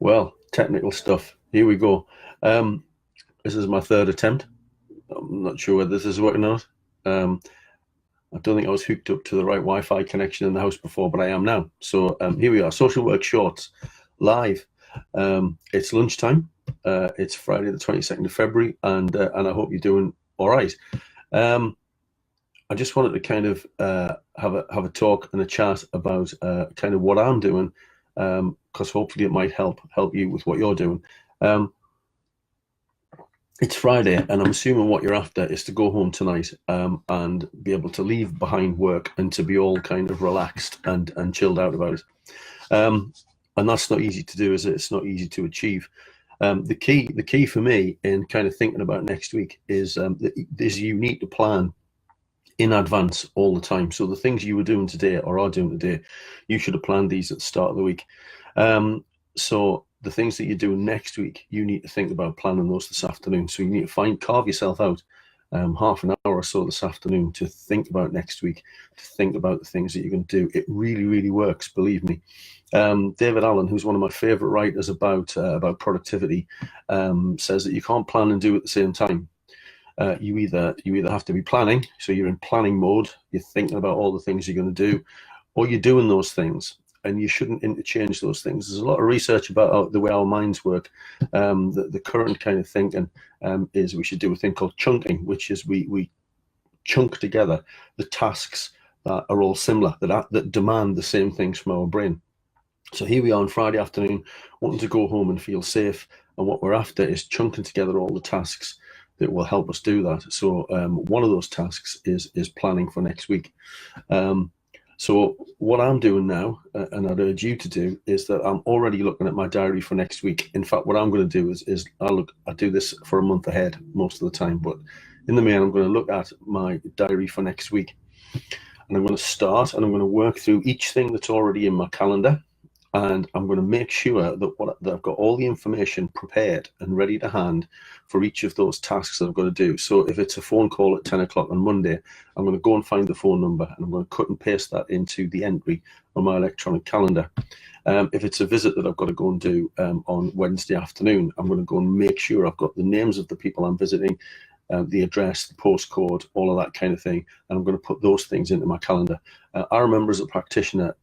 Well, technical stuff. Here we go. Um, this is my third attempt. I'm not sure whether this is working or not. I don't think I was hooked up to the right Wi-Fi connection in the house before, but I am now. So here we are, Social Work Shorts, live. It's lunchtime. It's Friday the 22nd of February, and I hope you're doing all right. I just wanted to kind of have a talk and a chat about kind of what I'm doing, because hopefully it might help you with what you're doing. It's Friday, and I'm assuming what you're after is to go home tonight and be able to leave behind work and to be all kind of relaxed and chilled out about it. And that's not easy to do, is it? It's not easy to achieve. The key for me in kind of thinking about next week is you need to plan in advance all the time. So the things you were doing today or are doing today, you should have planned these at the start of the week. So the things that you're doing next week, you need to think about planning those this afternoon. So you need to carve yourself out half an hour or so this afternoon to think about next week, to think about the things that you're going to do. It really, really works, believe me. David Allen, who's one of my favorite writers about productivity, says that you can't plan and do at the same time. You either have to be planning, so you're in planning mode, you're thinking about all the things you're going to do, or you're doing those things, and you shouldn't interchange those things. There's a lot of research about the way our minds work. The current kind of thinking is we should do a thing called chunking, which is we chunk together the tasks that are all similar, that demand the same things from our brain. So here we are on Friday afternoon, wanting to go home and feel safe, and what we're after is chunking together all the tasks that will help us do that. So one of those tasks is planning for next week. So what I'm doing now, and I'd urge you to do, is that I'm already looking at my diary for next week. In fact, what I'm going to do is I do this for a month ahead most of the time, but in the main, I'm going to look at my diary for next week, and I'm going to start and I'm going to work through each thing that's already in my calendar. And I'm going to make sure that I've got all the information prepared and ready to hand for each of those tasks that I've got to do. So if it's a phone call at 10 o'clock on Monday, I'm going to go and find the phone number, and I'm going to cut and paste that into the entry on my electronic calendar. If it's a visit that I've got to go and do on Wednesday afternoon, I'm going to go and make sure I've got the names of the people I'm visiting, the address, the postcode, all of that kind of thing. And I'm going to put those things into my calendar. I remember as a practitioner,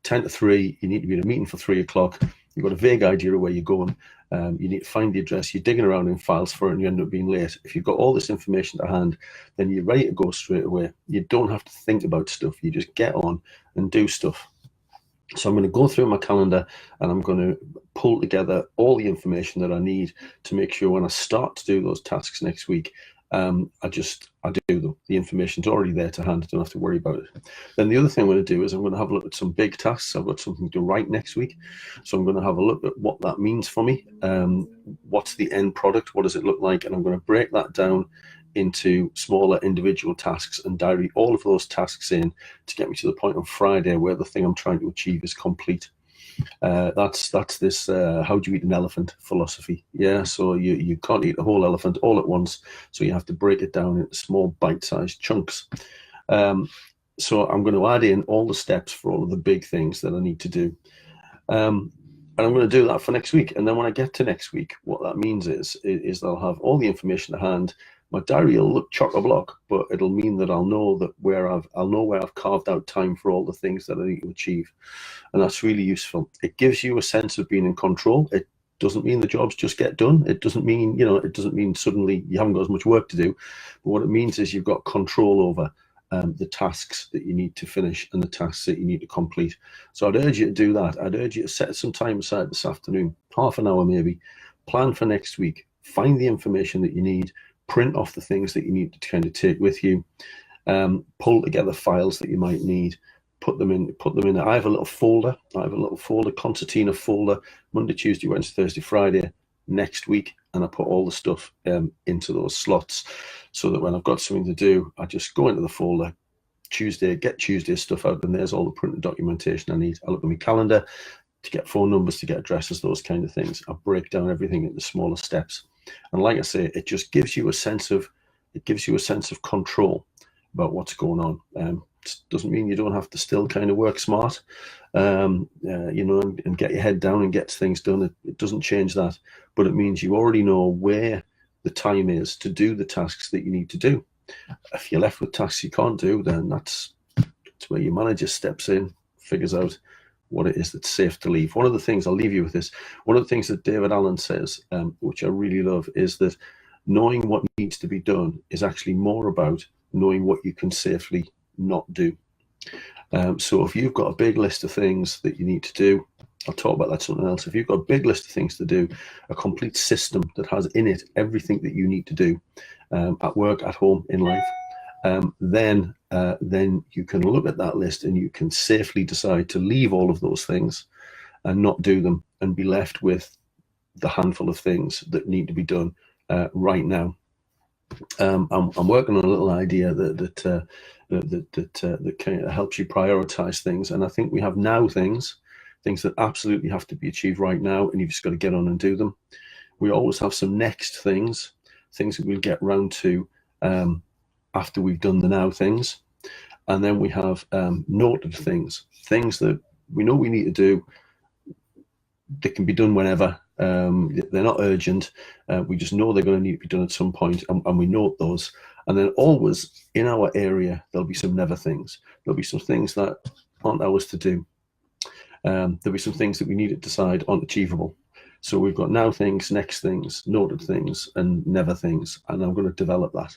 10 to 3, you need to be at a meeting for 3 o'clock. You've got a vague idea of where you're going. You need to find the address. You're digging around in files for it, and you end up being late. If you've got all this information to hand, then you're ready to go straight away. You don't have to think about stuff. You just get on and do stuff. So I'm going to go through my calendar, and I'm going to pull together all the information that I need to make sure when I start to do those tasks next week, I do them. The information's already there to hand. I don't have to worry about it. Then the other thing I'm going to do is I'm going to have a look at some big tasks. I've got something to write next week, so I'm going to have a look at what that means for me. What's the end product? What does it look like? And I'm going to break that down into smaller individual tasks and diary all of those tasks in to get me to the point on Friday where the thing I'm trying to achieve is complete. That's this how do you eat an elephant philosophy. Yeah, so you can't eat a whole elephant all at once, so you have to break it down into small bite-sized chunks. So I'm going to add in all the steps for all of the big things that I need to do, and I'm going to do that for next week. And then when I get to next week, what that means is I'll have all the information to hand. My diary will look chock-a-block, but it'll mean that I'll know where I've carved out time for all the things that I need to achieve, and that's really useful. It gives you a sense of being in control. It doesn't mean the jobs just get done. It doesn't mean suddenly you haven't got as much work to do. But what it means is you've got control over the tasks that you need to finish and the tasks that you need to complete. So I'd urge you to do that. I'd urge you to set some time aside this afternoon, half an hour maybe, plan for next week, find the information that you need, print off the things that you need to kind of take with you, pull together files that you might need, put them in. I have a little folder, concertina folder, Monday, Tuesday, Wednesday, Thursday, Friday, next week, and I put all the stuff into those slots so that when I've got something to do, I just go into the folder, get Tuesday's stuff out, and there's all the printed documentation I need. I look at my calendar to get phone numbers, to get addresses, those kind of things. I break down everything into smaller steps. And like I say, it just gives you a sense of control about what's going on. Doesn't mean you don't have to still kind of work smart, you know, and get your head down and get things done. It doesn't change that, but it means you already know where the time is to do the tasks that you need to do. If you're left with tasks you can't do, then that's where your manager steps in, figures out what it is that's safe to leave. One of the things, I'll leave you with this, one of the things that David Allen says, which I really love, is that knowing what needs to be done is actually more about knowing what you can safely not do. So if you've got a big list of things that you need to do, I'll talk about that something else. If you've got a big list of things to do, a complete system that has in it everything that you need to do at work, at home, in life, then you can look at that list and you can safely decide to leave all of those things and not do them, and be left with the handful of things that need to be done right now. I'm working on a little idea that kind of helps you prioritize things, and I think we have now things that absolutely have to be achieved right now, and you've just got to get on and do them. We always have some next things that we'll get round to after we've done the now things, and then we have noted things that we know we need to do. They can be done whenever. They're not urgent. We just know they're going to need to be done at some point, and we note those. And then always in our area, there'll be some never things. There'll be some things that aren't ours to do. There'll be some things that we need to decide aren't achievable. So we've got now things, next things, noted things, and never things. And I'm going to develop that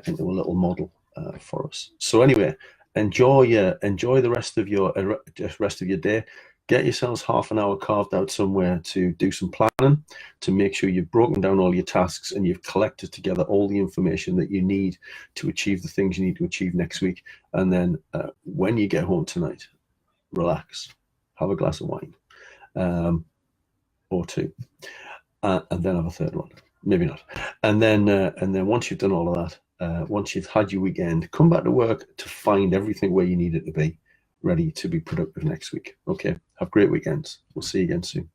into a little model for us. So anyway, enjoy the rest of your day. Get yourselves half an hour carved out somewhere to do some planning, to make sure you've broken down all your tasks and you've collected together all the information that you need to achieve the things you need to achieve next week. And then when you get home tonight, relax, have a glass of wine or two, and then have a third one, maybe not. And then once you've done all of that, once you've had your weekend, come back to work to find everything where you need it to be, ready to be productive next week. Okay, have great weekends. We'll see you again soon.